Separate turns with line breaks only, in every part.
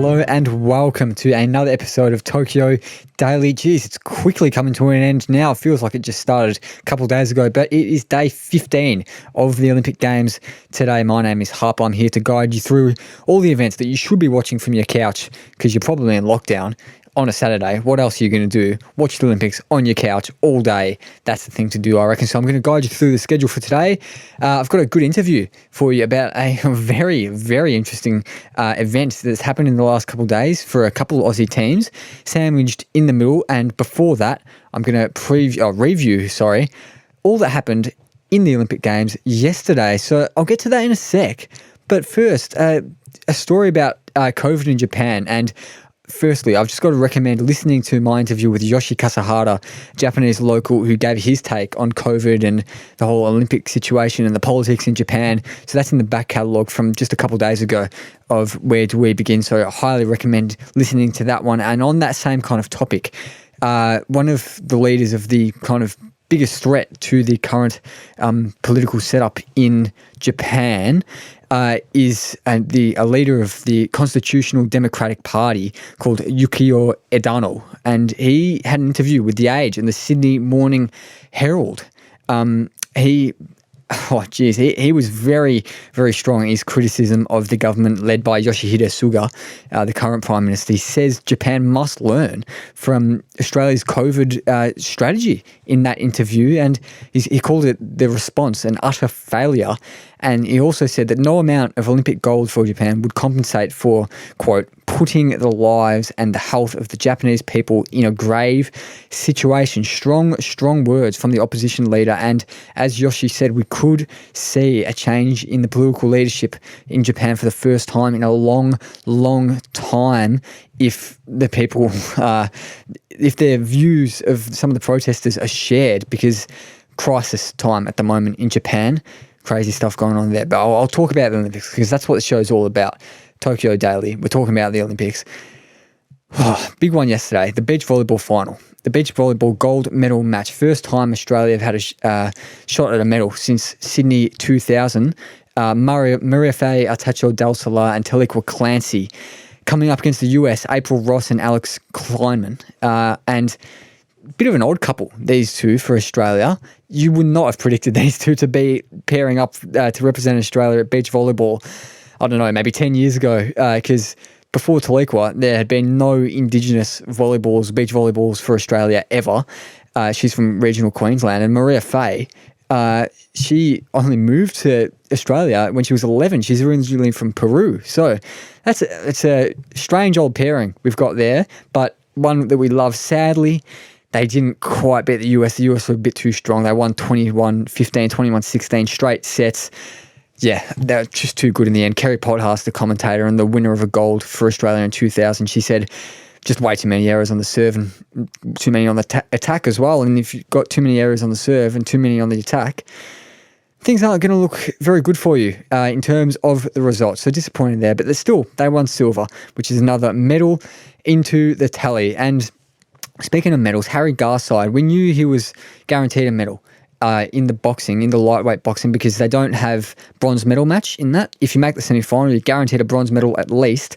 Hello and welcome to another episode of Tokyo Daily. Geez, it's quickly coming to an end now. It feels like it just started a couple of days ago, but it is day 15 of the Olympic Games today. My name is Harp. I'm here to guide you through all the events that you should be watching from your couch because you're probably in lockdown on a Saturday. What else are you going to do? Watch the Olympics on your couch all day. That's the thing to do, I reckon. So I'm going to guide you through the schedule for today. I've got a good interview for you about a very, very interesting event that's happened in the last couple of days for a couple of Aussie teams, sandwiched in the middle. And before that, I'm going to review all that happened in the Olympic Games yesterday. So I'll get to that in a sec. But first, a story about COVID in Japan. And firstly, I've just got to recommend listening to my interview with Yoshi Kasahara, Japanese local, who gave his take on COVID and the whole Olympic situation and the politics in Japan. So that's in the back catalogue from just a couple of days ago of Where Do We Begin. So I highly recommend listening to that one. And on that same kind of topic, one of the leaders of the kind of biggest threat to the current political setup in Japan is a leader of the Constitutional Democratic Party called Yukio Edano. And he had an interview with The Age and the Sydney Morning Herald. He was very, very strong in his criticism of the government led by Yoshihide Suga, the current Prime Minister. He says Japan must learn from Australia's COVID strategy in that interview, and he called it the response an utter failure. And he also said that no amount of Olympic gold for Japan would compensate for, quote, putting the lives and the health of the Japanese people in a grave situation. Strong words from the opposition leader. And as Yoshi said, we could see a change in the political leadership in Japan for the first time in a long, long time if the people, if their views of some of the protesters are shared, because crisis time at the moment in Japan. Crazy stuff going on there. But I'll talk about the Olympics because that's what the show's all about. Tokyo Daily. We're talking about the Olympics. Big one yesterday, the beach volleyball final. The beach volleyball gold medal match. First time Australia have had a shot at a medal since Sydney 2000. Maria Faye, Artacho Del Solar and Teliqua Clancy coming up against the US, April Ross and Alex Kleinman. And bit of an odd couple, these two, for Australia. You would not have predicted these two to be pairing up to represent Australia at beach volleyball, I don't know, maybe 10 years ago, because before Teliqua, there had been no Indigenous beach volleyballs for Australia ever. She's from regional Queensland. And Maria Faye, she only moved to Australia when she was 11. She's originally from Peru. So it's a strange old pairing we've got there, but one that we love. Sadly, they didn't quite beat the US. The US were a bit too strong. They won 21-15, 21-16 straight sets. Yeah, they were just too good in the end. Kerry Pothast, the commentator and the winner of a gold for Australia in 2000, she said just way too many errors on the serve and too many on the attack as well. And if you've got too many errors on the serve and too many on the attack, things aren't going to look very good for you in terms of the results. So disappointing there. But they won silver, which is another medal into the tally. And speaking of medals, Harry Garside, we knew he was guaranteed a medal in the lightweight boxing, because they don't have bronze medal match in that. If you make the semi-final, you're guaranteed a bronze medal at least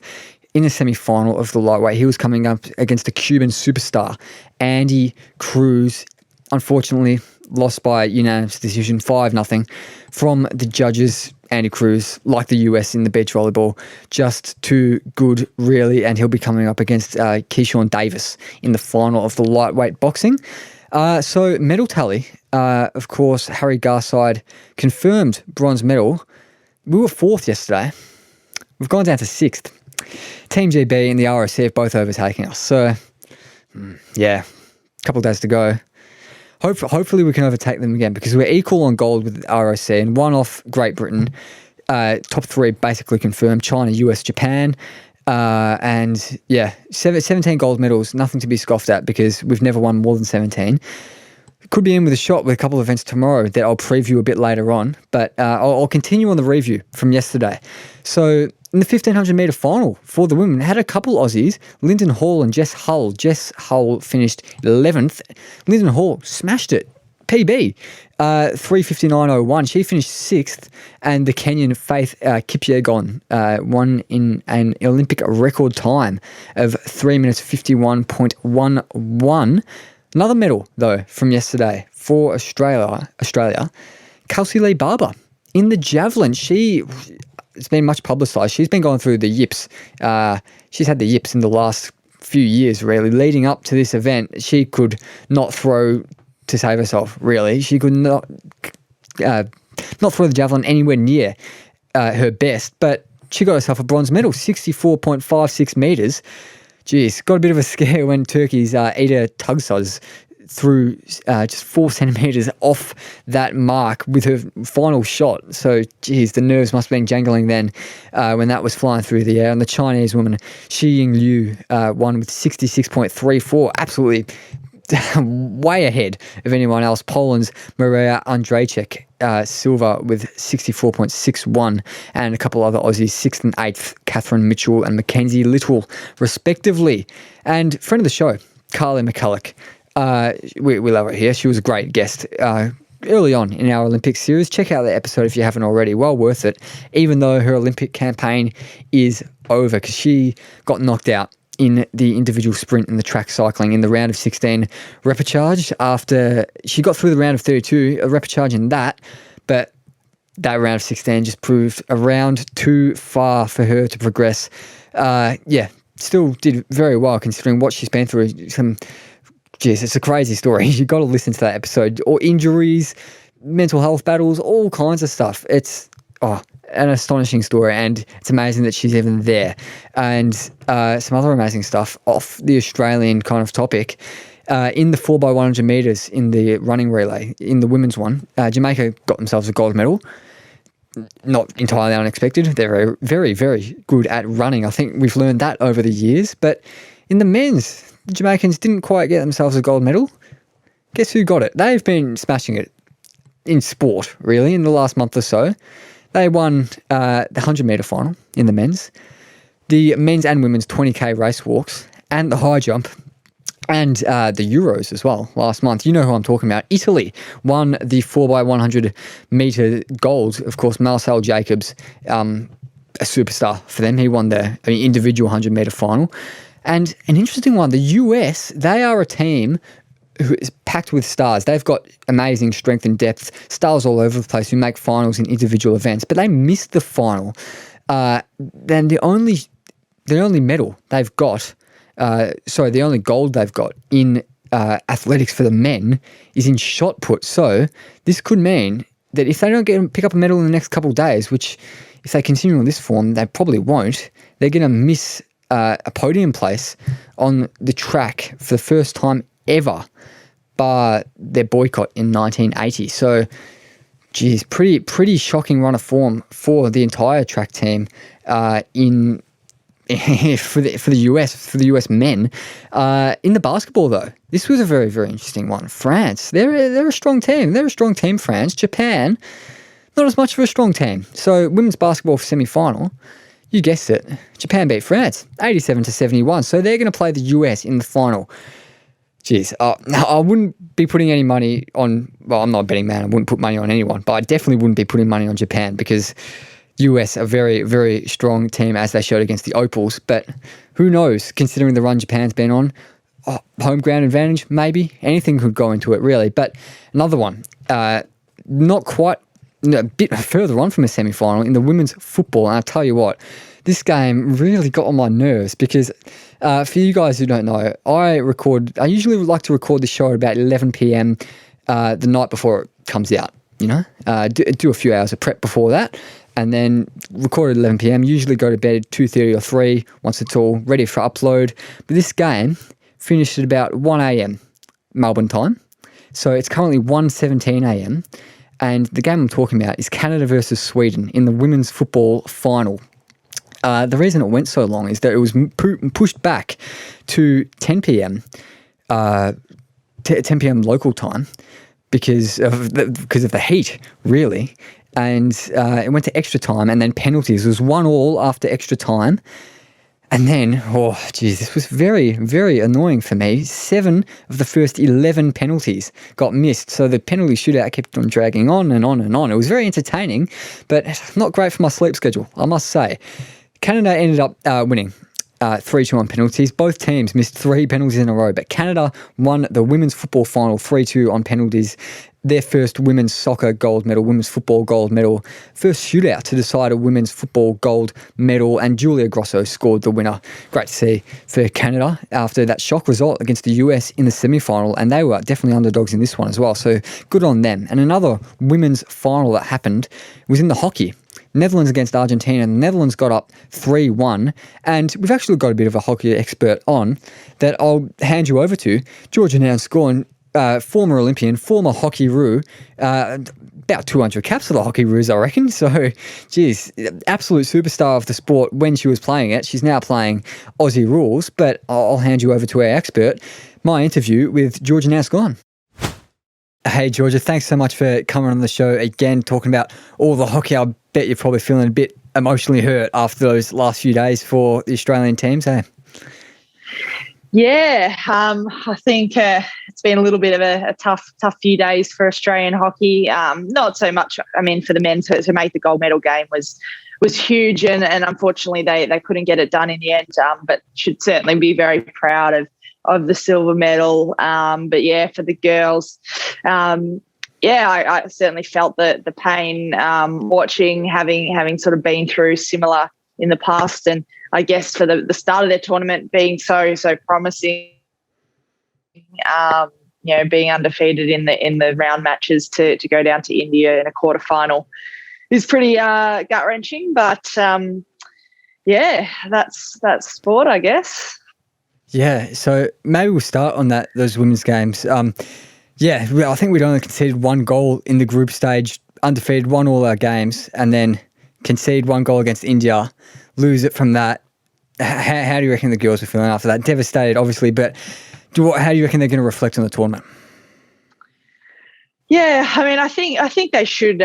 in the semi-final of the lightweight. He was coming up against a Cuban superstar, Andy Cruz. Unfortunately, lost by unanimous decision, 5-0 from the judges. Andy Cruz, like the US in the beach volleyball, just too good, really, and he'll be coming up against Keyshawn Davis in the final of the lightweight boxing. So medal tally, of course, Harry Garside confirmed bronze medal. We were 4th yesterday. We've gone down to 6th. Team GB and the ROC have both overtaken us. So, yeah, a couple of days to go. Hopefully we can overtake them again, because we're equal on gold with ROC and one off Great Britain. Top 3 basically confirmed: China, US, Japan. And yeah, 17 gold medals, nothing to be scoffed at, because we've never won more than 17. Could be in with a shot with a couple of events tomorrow that I'll preview a bit later on. But I'll continue on the review from yesterday. So in the 1500 metre final for the women, had a couple Aussies, Lyndon Hall and Jess Hull. Jess Hull finished 11th. Lyndon Hall smashed it PB, 3:59.01. She finished 6th, and the Kenyan Faith Kipyegon won in an Olympic record time of 3 minutes 51.11. Another medal, though, from yesterday for Australia, Kelsey Lee Barber. In the javelin, it's been much publicised. She's been going through the yips. She's had the yips in the last few years, really. Leading up to this event, she could not throw to save herself, really. She could not throw the javelin anywhere near her best, but she got herself a bronze medal, 64.56 metres. Geez, got a bit of a scare when Turkey's Ida Tugsuz threw just 4 centimetres off that mark with her final shot. So, geez, the nerves must have been jangling then when that was flying through the air. And the Chinese woman, Shi Ying-liu, won with 66.34, absolutely way ahead of anyone else. Poland's Maria Andrzejczyk, silver with 64.61, and a couple other Aussies, 6th and 8th, Catherine Mitchell and Mackenzie Little, respectively. And friend of the show, Carly McCulloch, we love her here. She was a great guest early on in our Olympic series. Check out the episode if you haven't already. Well worth it, even though her Olympic campaign is over, because she got knocked out in the individual sprint in the track cycling in the round of 16 repechage after she got through the round of 32, a repechage in that, but that round of 16 just proved a round too far for her to progress. Still did very well considering what she's been through. It's a crazy story. You've got to listen to that episode. Or injuries, mental health battles, all kinds of stuff. It's an astonishing story, and it's amazing that she's even there. And some other amazing stuff off the Australian kind of topic. In the 4x100 metres in the running relay, in the women's one, Jamaica got themselves a gold medal. Not entirely unexpected. They're very, very, very good at running. I think we've learned that over the years. But in the men's, the Jamaicans didn't quite get themselves a gold medal. Guess who got it? They've been smashing it in sport, really, in the last month or so. They won the 100-metre final in the men's, the men's and women's 20K race walks, and the high jump, and the Euros as well last month. You know who I'm talking about. Italy won the 4x100 metre gold. Of course, Marcel Jacobs, a superstar for them. He won the individual 100-metre final. And an interesting one, the US, they are a team who is packed with stars. They've got amazing strength and depth, stars all over the place who make finals in individual events, but they missed the final. Then the only medal they've got, the only gold they've got in athletics for the men is in shot put. So this could mean that if they don't pick up a medal in the next couple of days, which if they continue on this form, they probably won't, they're going to miss a podium place on the track for the first time ever, bar their boycott in 1980. So, geez, pretty shocking run of form for the entire track team for the US men. In the basketball, though, this was a very, very interesting one. France, they're a strong team. They're a strong team, France. Japan, not as much of a strong team. So, women's basketball semi-final, you guessed it, Japan beat France 87-71. So they're going to play the US in the final. Jeez, I wouldn't be putting any money on, well, I'm not a betting man, I wouldn't put money on anyone, but I definitely wouldn't be putting money on Japan because US are a very, very strong team as they showed against the Opals. But who knows, considering the run Japan's been on, home ground advantage, maybe. Anything could go into it, really. But another one, not quite, a bit further on from a semi-final in the women's football. And I'll tell you what, this game really got on my nerves because for you guys who don't know, I usually like to record the show at about 11 p.m. The night before it comes out, do a few hours of prep before that and then record at 11 p.m. Usually go to bed at 2:30 or 3 once it's all ready for upload. But this game finished at about 1 a.m. Melbourne time. So it's currently 1:17 a.m. And the game I'm talking about is Canada versus Sweden in the women's football final. The reason it went so long is that it was pushed back to 10 p.m. 10 p.m. local time because of the heat, really. And it went to extra time and then penalties. It was 1-1 after extra time. And then, this was very, very annoying for me. 7 of the first 11 penalties got missed. So the penalty shootout kept on dragging on and on and on. It was very entertaining, but not great for my sleep schedule, I must say. Canada ended up winning 3-2 on penalties. Both teams missed 3 penalties in a row, but Canada won the women's football final 3-2 on penalties. Their first women's soccer gold medal, women's football gold medal, first shootout to decide a women's football gold medal, and Julia Grosso scored the winner. Great to see for Canada after that shock result against the US in the semi-final, and they were definitely underdogs in this one as well, so good on them. And another women's final that happened was in the hockey. Netherlands against Argentina. The Netherlands got up 3-1, and we've actually got a bit of a hockey expert on that I'll hand you over to. Georgia Nanscawen, former Olympian, former Hockeyroo, about 200 caps for the Hockeyroos, I reckon. So, geez, absolute superstar of the sport when she was playing it. She's now playing Aussie rules, but I'll hand you over to our expert, my interview with Georgia Nanscawen. Hey, Georgia, thanks so much for coming on the show again, talking about all the hockey. I bet you're probably feeling a bit emotionally hurt after those last few days for the Australian teams, eh?
Yeah, I think it's been a little bit of a tough few days for Australian hockey. Not so much, I mean, for the men to make the gold medal game was huge, and unfortunately they couldn't get it done in the end, but should certainly be very proud of the silver medal. But yeah, for the girls, I certainly felt the pain watching, having sort of been through similar in the past, and I guess for the start of their tournament being so promising, being undefeated in the round matches to go down to India in a quarterfinal is pretty gut wrenching. But that's sport, I guess.
Yeah, so maybe we'll start on those women's games. I think we'd only conceded 1 goal in the group stage, undefeated, won all our games, and then concede 1 goal against India, lose it from that. How do you reckon the girls are feeling after that? Devastated, obviously, but how do you reckon they're going to reflect on the tournament?
Yeah, I mean, I think they should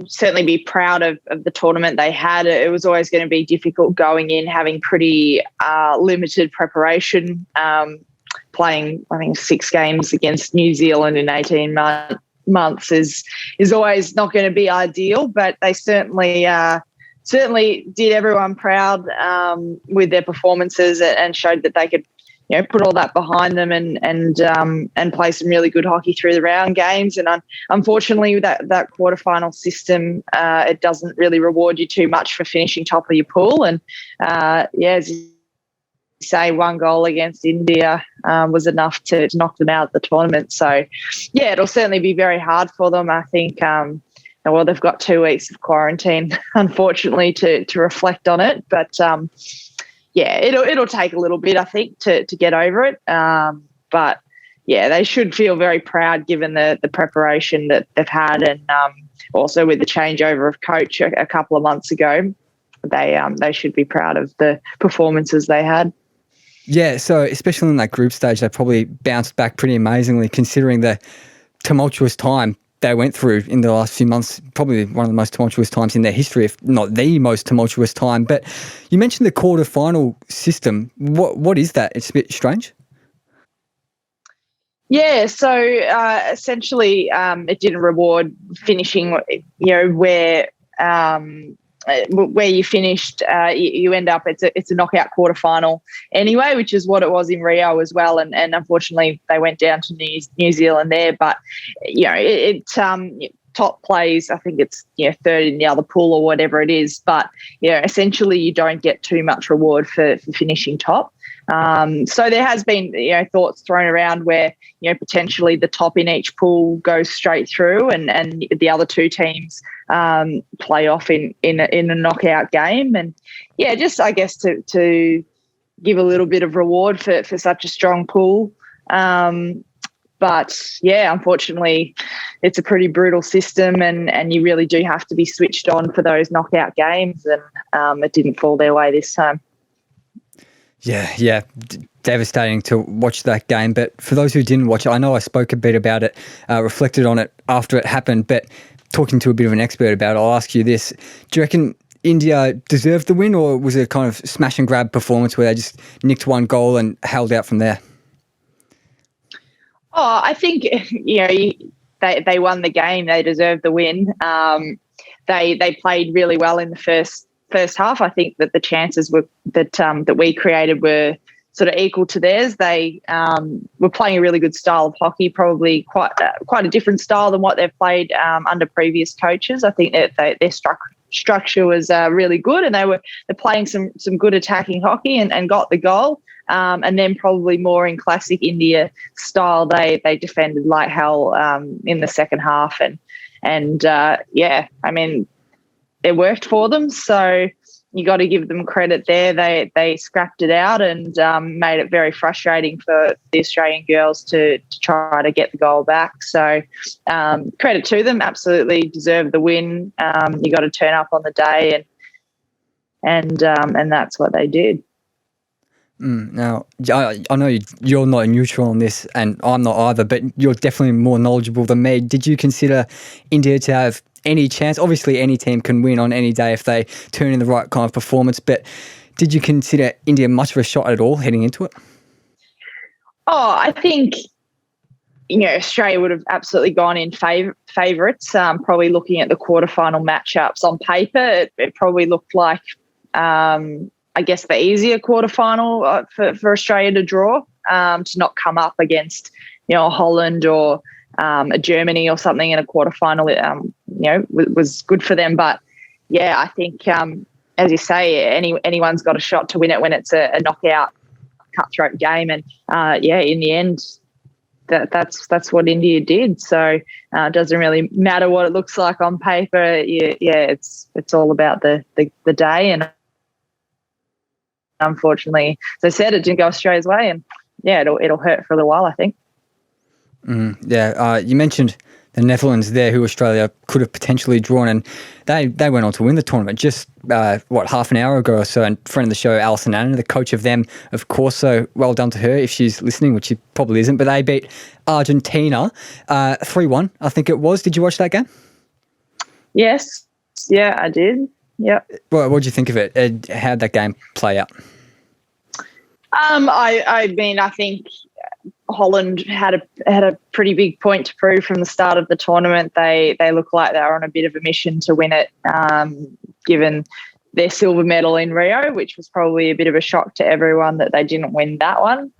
certainly be proud of the tournament they had. It was always going to be difficult going in, having pretty limited preparation, playing, I think, 6 games against New Zealand in 18 months is always not going to be ideal, but they certainly did everyone proud with their performances and showed that they could, put all that behind them and play some really good hockey through the round games. And unfortunately, that quarterfinal system, it doesn't really reward you too much for finishing top of your pool. And as you say, 1 goal against India was enough to knock them out of the tournament. So, yeah, it'll certainly be very hard for them. I think, they've got 2 weeks of quarantine, unfortunately, to reflect on it. But, it'll take a little bit, I think, to get over it. But, yeah, they should feel very proud given the preparation that they've had, and also with the changeover of coach a couple of months ago. They should be proud of the performances they had.
Yeah, so especially in that group stage, they probably bounced back pretty amazingly considering the tumultuous time they went through in the last few months, probably one of the most tumultuous times in their history, if not the most tumultuous time. But you mentioned the quarterfinal system. What is that? It's a bit strange.
Yeah, so essentially it didn't reward finishing, where you finished, you end up, it's a knockout quarterfinal anyway, which is what it was in Rio as well. And unfortunately, they went down to New Zealand there. But, top plays, I think it's, third in the other pool or whatever it is. But, essentially you don't get too much reward for finishing top. So there has been, thoughts thrown around where, potentially the top in each pool goes straight through and the other 2 teams play off in a knockout game. And just I guess to give a little bit of reward for such a strong pool. But unfortunately it's a pretty brutal system and you really do have to be switched on for those knockout games, and it didn't fall their way this time.
Yeah, devastating to watch that game. But for those who didn't watch it, I know I spoke a bit about it, reflected on it after it happened, but talking to a bit of an expert about it, I'll ask you this. Do you reckon India deserved the win, or was it a kind of smash and grab performance where they just nicked one goal and held out from there?
Oh, I think they won the game. They deserved the win. They played really well in the first half. I think that the chances that we created were sort of equal to theirs. They were playing a really good style of hockey, probably quite a different style than what they've played under previous coaches. I think that their structure was really good, and they're playing some good attacking hockey and got the goal. And then probably more in classic India style, they defended like hell in the second half, and I mean, it worked for them. So you got to give them credit there. They scrapped it out and made it very frustrating for the Australian girls to try to get the goal back. So credit to them, absolutely deserved the win. You got to turn up on the day, and that's what they did.
Now, I know you're not neutral on this, and I'm not either, but you're definitely more knowledgeable than me. Did you consider India to have any chance? Obviously, any team can win on any day if they turn in the right kind of performance, but did you consider India much of a shot at all heading into it?
Oh, I think Australia would have absolutely gone in favourites. Probably looking at the quarterfinal matchups on paper, it probably looked like I guess the easier quarterfinal for Australia to draw, to not come up against Holland or a Germany or something in a quarterfinal. Was good for them. But yeah, I think as you say, anyone's got a shot to win it when it's a knockout, cutthroat game. And in the end, that's what India did. So it doesn't really matter what it looks like on paper. It's all about the day. And unfortunately, as I said, it didn't go Australia's way, and it'll hurt for a little while, I think.
You mentioned the Netherlands there, who Australia could have potentially drawn, and they went on to win the tournament just half an hour ago or so. And friend of the show, Alison Anna, the coach of them, of course. So well done to her if she's listening, which she probably isn't. But they beat Argentina 3-1, I think it was. Did you watch that game?
Yes, yeah, I did. Yep.
What did you think of it? How'd that game play out?
I think Holland had a pretty big point to prove from the start of the tournament. They look like they were on a bit of a mission to win it, given their silver medal in Rio, which was probably a bit of a shock to everyone that they didn't win that one.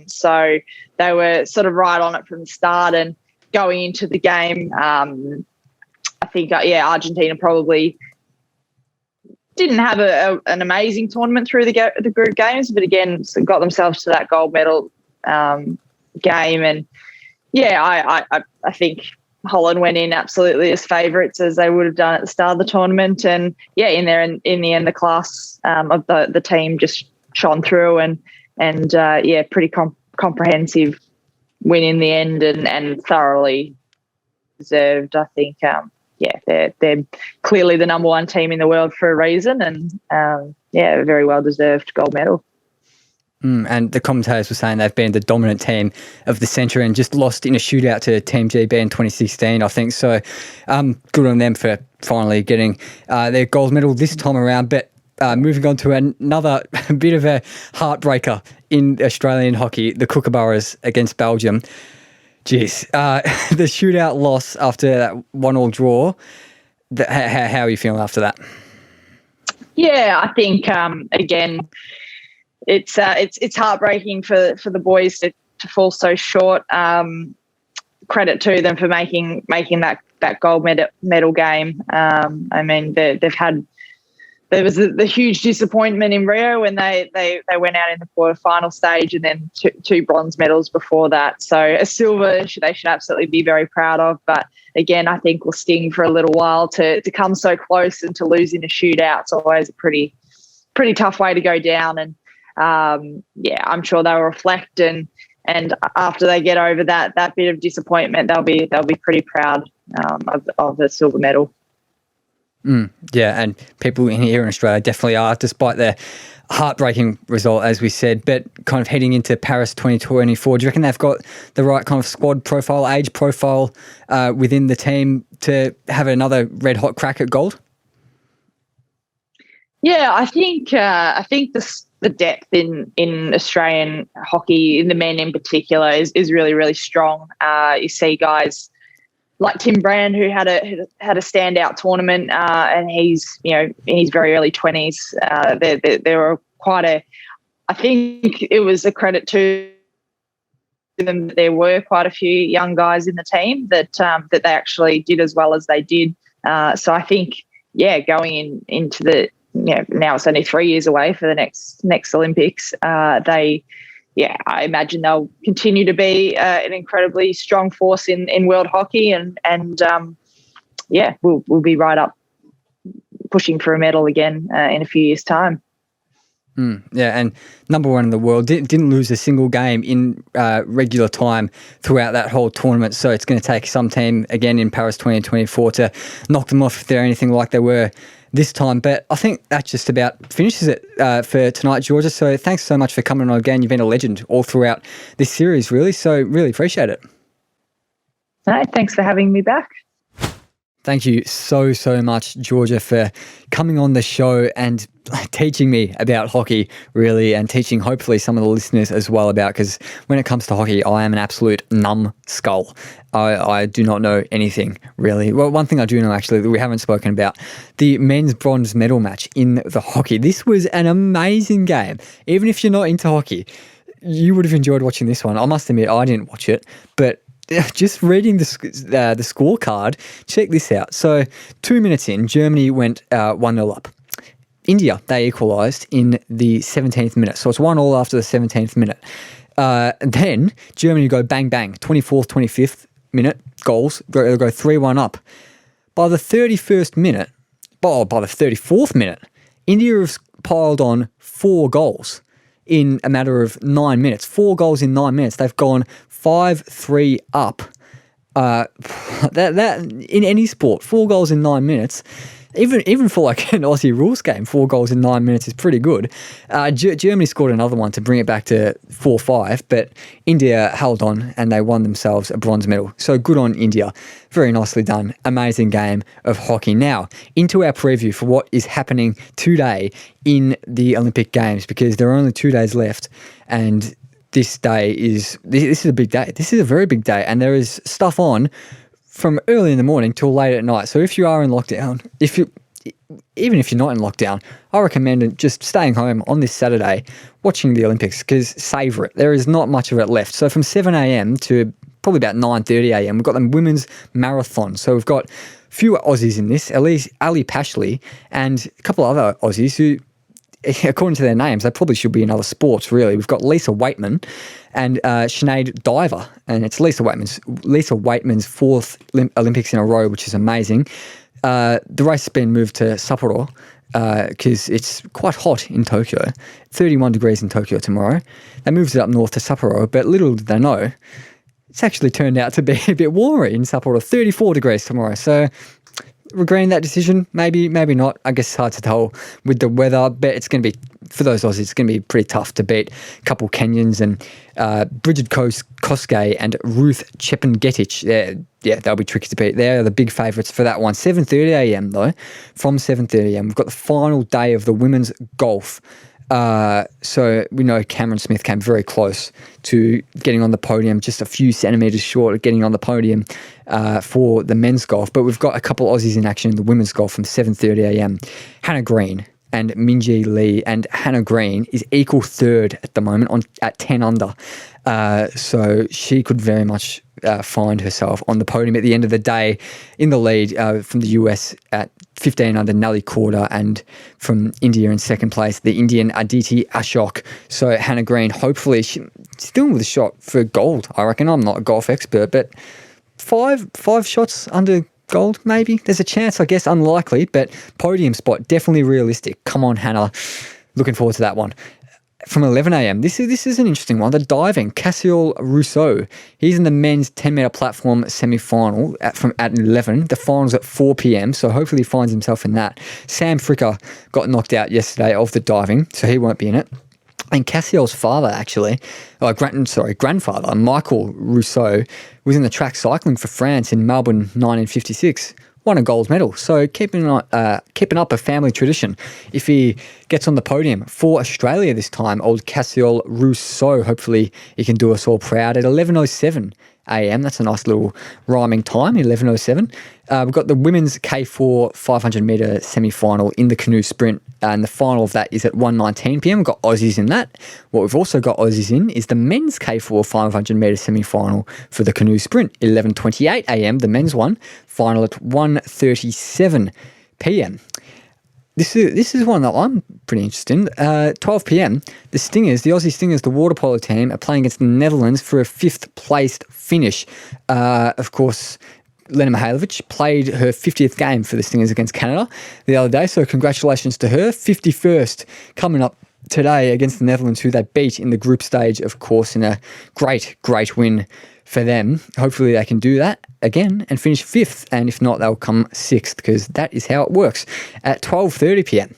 So they were sort of right on it from the start, and going into the game, I think Argentina probably didn't have an amazing tournament through the group games, but again, got themselves to that gold medal game. And I think Holland went in absolutely as favourites, as they would have done at the start of the tournament. And in the end, the class of the team just shone through, and pretty comprehensive win in the end, and thoroughly deserved. I think they're clearly the number one team in the world for a reason, and a very well deserved gold medal.
And the commentators were saying they've been the dominant team of the century and just lost in a shootout to Team GB in 2016, I think. So good on them for finally getting their gold medal this time around. But moving on to another bit of a heartbreaker in Australian hockey, the Kookaburras against Belgium. Jeez, the shootout loss after that 1-1 draw, how are you feeling after that?
Yeah, I think, again, it's heartbreaking for the boys to fall so short. Credit to them for making that gold medal game. I mean, there was the huge disappointment in Rio when they went out in the quarterfinal stage, and then two bronze medals before that. So a silver they should absolutely be very proud of. But again, I think will sting for a little while to come so close and to lose in a shootout. It's always a pretty tough way to go down. And I'm sure they'll reflect, and after they get over that bit of disappointment, they'll be pretty proud of the silver medal.
And people here in Australia definitely are, despite their heartbreaking result, as we said. But kind of heading into Paris 2024, do you reckon they've got the right kind of squad profile, age profile within the team to have another red hot crack at gold?
Yeah, I think the depth in Australian hockey, in the men in particular, is really, really strong. You see guys like Tim Brand, who had a standout tournament, and he's in his very early 20s. There were quite a. I think it was a credit to them that there were quite a few young guys in the team that they actually did as well as they did. So I think, going into the now it's only 3 years away for the next Olympics. I imagine they'll continue to be an incredibly strong force in world hockey, and we'll be right up pushing for a medal again in a few years' time.
And number one in the world, didn't lose a single game in regular time throughout that whole tournament. So it's going to take some team again in Paris 2024 to knock them off if they're anything like they were this time. But I think that just about finishes it for tonight, Georgia. So thanks so much for coming on again. You've been a legend all throughout this series, really. So really appreciate it.
No, thanks for having me back.
Thank you so much, Georgia, for coming on the show and teaching me about hockey, really, and teaching hopefully some of the listeners as well about, because when it comes to hockey, I am an absolute numbskull. I do not know anything, really. Well, one thing I do know, actually, that we haven't spoken about, the men's bronze medal match in the hockey. This was an amazing game. Even if you're not into hockey, you would have enjoyed watching this one. I must admit, I didn't watch it, but just reading the scorecard, check this out. So 2 minutes in, Germany went 1-0 up. India, they equalised in the 17th minute. So it's 1-1 after the 17th minute. Then Germany go bang, bang, 24th, 25th minute, goals. They'll go 3-1 up. By the 31st minute, by the 34th minute, India have piled on 4 goals in a matter of 9 minutes. 4 goals in 9 minutes. They've gone 5-3 up. That in any sport, 4 goals in 9 minutes, even for like an Aussie rules game, 4 goals in 9 minutes is pretty good. Germany scored another one to bring it back to 4-5, but India held on and they won themselves a bronze medal. So good on India. Very nicely done. Amazing game of hockey. Now, into our preview for what is happening today in the Olympic Games, because there are only 2 days left, and this is a big day. This is a very big day, and there is stuff on from early in the morning till late at night. So if you are in lockdown, even if you're not in lockdown, I recommend just staying home on this Saturday, watching the Olympics, because savour it. There is not much of it left. So from 7 a.m. to probably about 9:30 a.m, we've got the women's marathon. So we've got a few Aussies in this, at least Ali Pashley and a couple of other Aussies who, according to their names, they probably should be in other sports, really. We've got Lisa Waitman and Sinead Diver, and it's Lisa Waitman's 4th Olympics in a row, which is amazing. The race has been moved to Sapporo because it's quite hot in Tokyo, 31 degrees in Tokyo tomorrow. They moved it up north to Sapporo, but little did they know, it's actually turned out to be a bit warmer in Sapporo, 34 degrees tomorrow. So regretting that decision, maybe not. I guess it's hard to tell with the weather, but it's going to be, for those Aussies, it's going to be pretty tough to beat a couple Kenyans, and Bridget Koskei and Ruth Chepengetich. They'll be tricky to beat. They're the big favourites for that one. 7:30 a.m. though. From 7:30 a.m, we've got the final day of the women's golf. So we know Cameron Smith came very close to getting on the podium, just a few centimetres short of getting on the podium for the men's golf. But we've got a couple Aussies in action in the women's golf from 7:30 a.m. Hannah Green and Minjee Lee, and Hannah Green is equal third at the moment at 10 under. So she could very much find herself on the podium at the end of the day in the lead from the US at 15 under, Nelly Korda, and from India in second place, the Indian Aditi Ashok. So Hannah Green, hopefully, she's still with a shot for gold, I reckon. I'm not a golf expert, but five shots under gold, maybe. There's a chance, I guess, unlikely, but podium spot, definitely realistic. Come on, Hannah. Looking forward to that one. From 11 a.m, this is an interesting one. The diving, Cassiel Rousseau. He's in the men's 10-metre platform semi-final at 11. The final's at 4 p.m, so hopefully he finds himself in that. Sam Fricker got knocked out yesterday of the diving, so he won't be in it. And Cassiel's father, actually, grandfather, Michael Rousseau, was in the track cycling for France in Melbourne 1956. won a gold medal. So keeping up a family tradition. If he gets on the podium for Australia this time, old Cassiol Rousseau, hopefully he can do us all proud at 11:07 a.m. That's a nice little rhyming time, 11:07. We've got the women's K4 500 metre semi-final in the canoe sprint, and the final of that is at 1:19 p.m. We've got Aussies in that. What we've also got Aussies in is the men's K4 500 metre semi-final for the canoe sprint, 11:28 a.m. The men's one, final at 1:37 p.m. This is one that I'm pretty interested in. 12 p.m. The Aussie Stingers, the water polo team, are playing against the Netherlands for a 5th placed finish. Of course, Lena Mihailovic played her 50th game for the Stingers against Canada the other day, so congratulations to her. 51st coming up today against the Netherlands, who they beat in the group stage, of course, in a great win for them. Hopefully they can do that again and finish 5th, and if not, they'll come 6th, because that is how it works. At 12:30 p.m,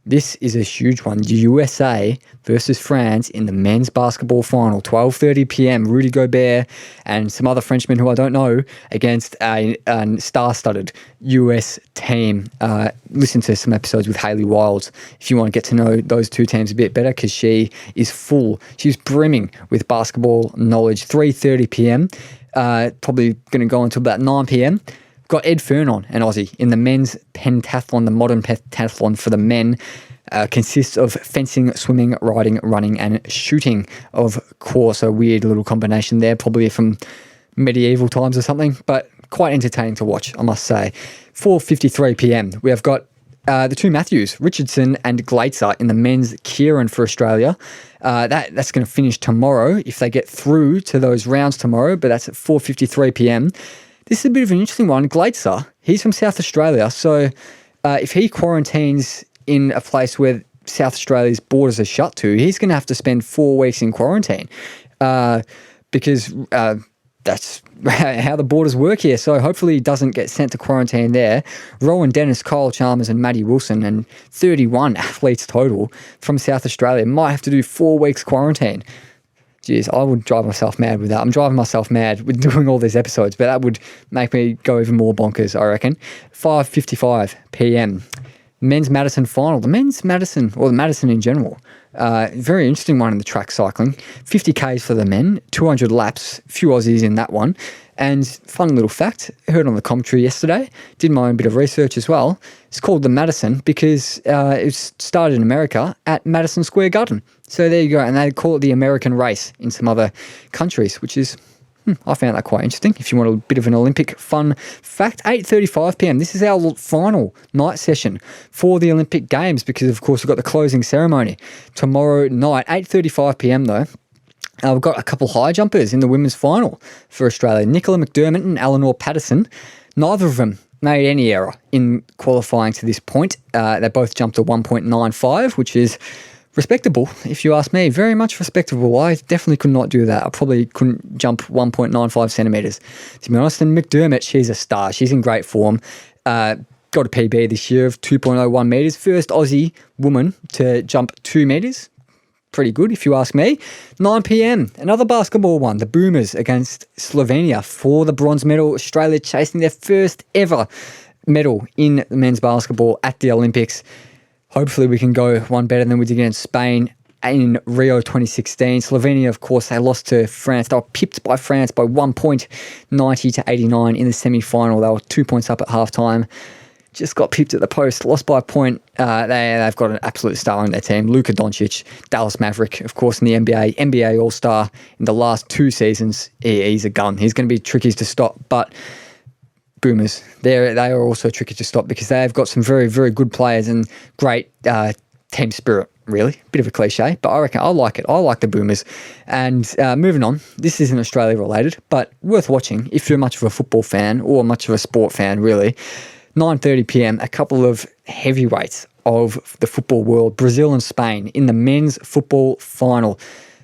this is a huge one. USA versus France in the men's basketball final. 12:30 p.m. Rudy Gobert and some other Frenchmen who I don't know against a star-studded US team. Listen to some episodes with Hayley Wilds if you want to get to know those two teams a bit better, because she is full. She's brimming with basketball knowledge. 3:30 p.m. Probably going to go until about 9 p.m. Got Ed Furnon, an Aussie, in the men's pentathlon. The modern pentathlon for the men consists of fencing, swimming, riding, running, and shooting. Of course, a weird little combination there, probably from medieval times or something, but quite entertaining to watch, I must say. 4:53 p.m. We have got the two Matthews, Richardson and Glaitzer, in the men's Kieran for Australia. That's going to finish tomorrow if they get through to those rounds tomorrow, but that's at 4:53 p.m. This is a bit of an interesting one. Glaitzer, he's from South Australia, so if he quarantines in a place where South Australia's borders are shut to, he's going to have to spend 4 weeks in quarantine because that's how the borders work here. So hopefully he doesn't get sent to quarantine there. Rowan Dennis, Kyle Chalmers and Maddie Wilson, and 31 athletes total from South Australia, might have to do 4 weeks quarantine. Jeez, I would drive myself mad with that. I'm driving myself mad with doing all these episodes, but that would make me go even more bonkers, I reckon. 5:55 p.m. Men's Madison final. The men's Madison, or the Madison in general, very interesting one in the track cycling. 50 Ks for the men, 200 laps, few Aussies in that one. And fun little fact, heard on the commentary yesterday, did my own bit of research as well. It's called the Madison because it started in America at Madison Square Garden. So there you go. And they call it the American race in some other countries, which is, I found that quite interesting. If you want a bit of an Olympic fun fact, 8:35 p.m. This is our final night session for the Olympic Games because, of course, we've got the closing ceremony tomorrow night. 8:35 p.m. though. We've got a couple high jumpers in the women's final for Australia. Nicola McDermott and Eleanor Patterson. Neither of them made any error in qualifying to this point. They both jumped a 1.95, which is respectable, if you ask me. Very much respectable. I definitely could not do that. I probably couldn't jump 1.95 centimetres, to be honest. And McDermott, she's a star. She's in great form. Got a PB this year of 2.01 metres. First Aussie woman to jump 2 metres. Pretty good, if you ask me. 9 p.m, another basketball one. The Boomers against Slovenia for the bronze medal. Australia chasing their first ever medal in men's basketball at the Olympics. Hopefully we can go one better than we did against Spain in Rio 2016. Slovenia, of course, they lost to France. They were pipped by France by 1 point, 90 to 89 in the semi-final. They were 2 points up at halftime. Just got pipped at the post, lost by a point. They've got an absolute star on their team. Luka Doncic, Dallas Maverick, of course, in the NBA All-Star in the last 2 seasons. He's a gun. He's going to be tricky to stop, but Boomers, they are also tricky to stop because they've got some very, very good players and great team spirit, really. Bit of a cliche, but I reckon I like it. I like the Boomers. And moving on, this isn't Australia related, but worth watching if you're much of a football fan or much of a sport fan, really. 9:30 p.m, a couple of heavyweights of the football world, Brazil and Spain, in the men's football final.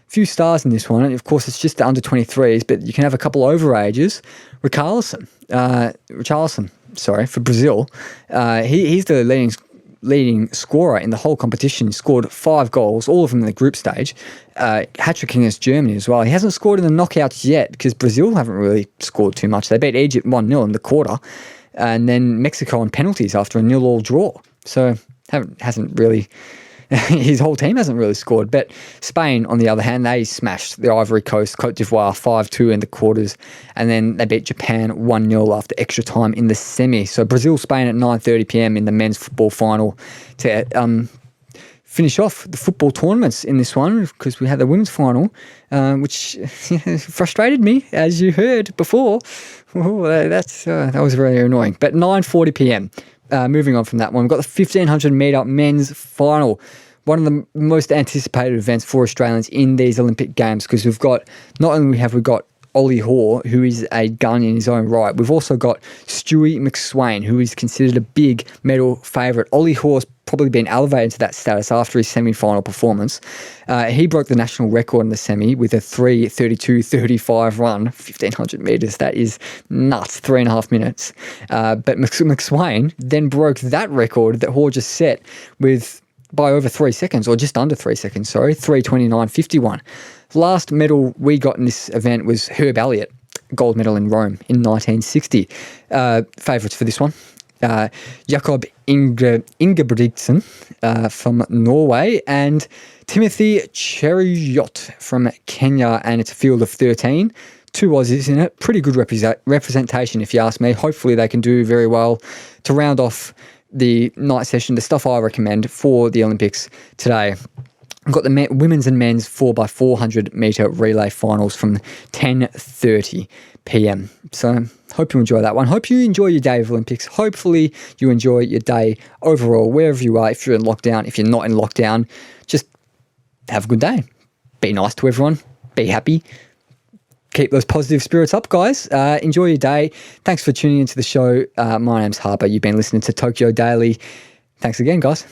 Few stars in this one, and of course it's just the under-23s, but you can have a couple overages. Richarlison, for Brazil. He's the leading scorer in the whole competition. He scored 5 goals, all of them in the group stage. Hat-trick against Germany as well. He hasn't scored in the knockouts yet because Brazil haven't really scored too much. They beat Egypt 1-0 in the quarter. and then Mexico on penalties after a 0-0 draw. So hasn't really his whole team hasn't really scored. But Spain, on the other hand, they smashed the Ivory Coast, Cote d'Ivoire 5-2 in the quarters, and then they beat Japan 1-0 after extra time in the semi. So Brazil-Spain at 9:30 p.m. in the men's football final to finish off the football tournaments in this one, because we had the women's final, which frustrated me, as you heard before. Ooh, that was very annoying. But 9:40 p.m. Moving on from that one, we've got the 1500 metre men's final, one of the most anticipated events for Australians in these Olympic Games, because not only have we got Ollie Hoare, who is a gun in his own right, we've also got Stewie McSweyn, who is considered a big medal favourite. Ollie Hoare's probably been elevated to that status after his semi-final performance. He broke the national record in the semi with a 3:32.35 run, 1500 metres. That is nuts, 3.5 minutes. But McSweyn then broke that record that Hoare just set by over 3 seconds, or just under 3 seconds, 3:29.51. Last medal we got in this event was Herb Elliott, gold medal in Rome in 1960. Favourites for this one: Jakob Ingebrigtsen from Norway and Timothy Cheruiyot from Kenya, and it's a field of 13. 2 Aussies in it. Pretty good representation, if you ask me. Hopefully they can do very well to round off the night session, the stuff I recommend for the Olympics today. We've got the women's and men's 4x400 metre relay finals from 10:30 p.m. So hope you enjoy that one. Hope you enjoy your day of Olympics. Hopefully you enjoy your day overall, wherever you are. If you're in lockdown, if you're not in lockdown, just have a good day. Be nice to everyone. Be happy. Keep those positive spirits up, guys. Enjoy your day. Thanks for tuning into the show. My name's Harper. You've been listening to Tokyo Daily. Thanks again, guys.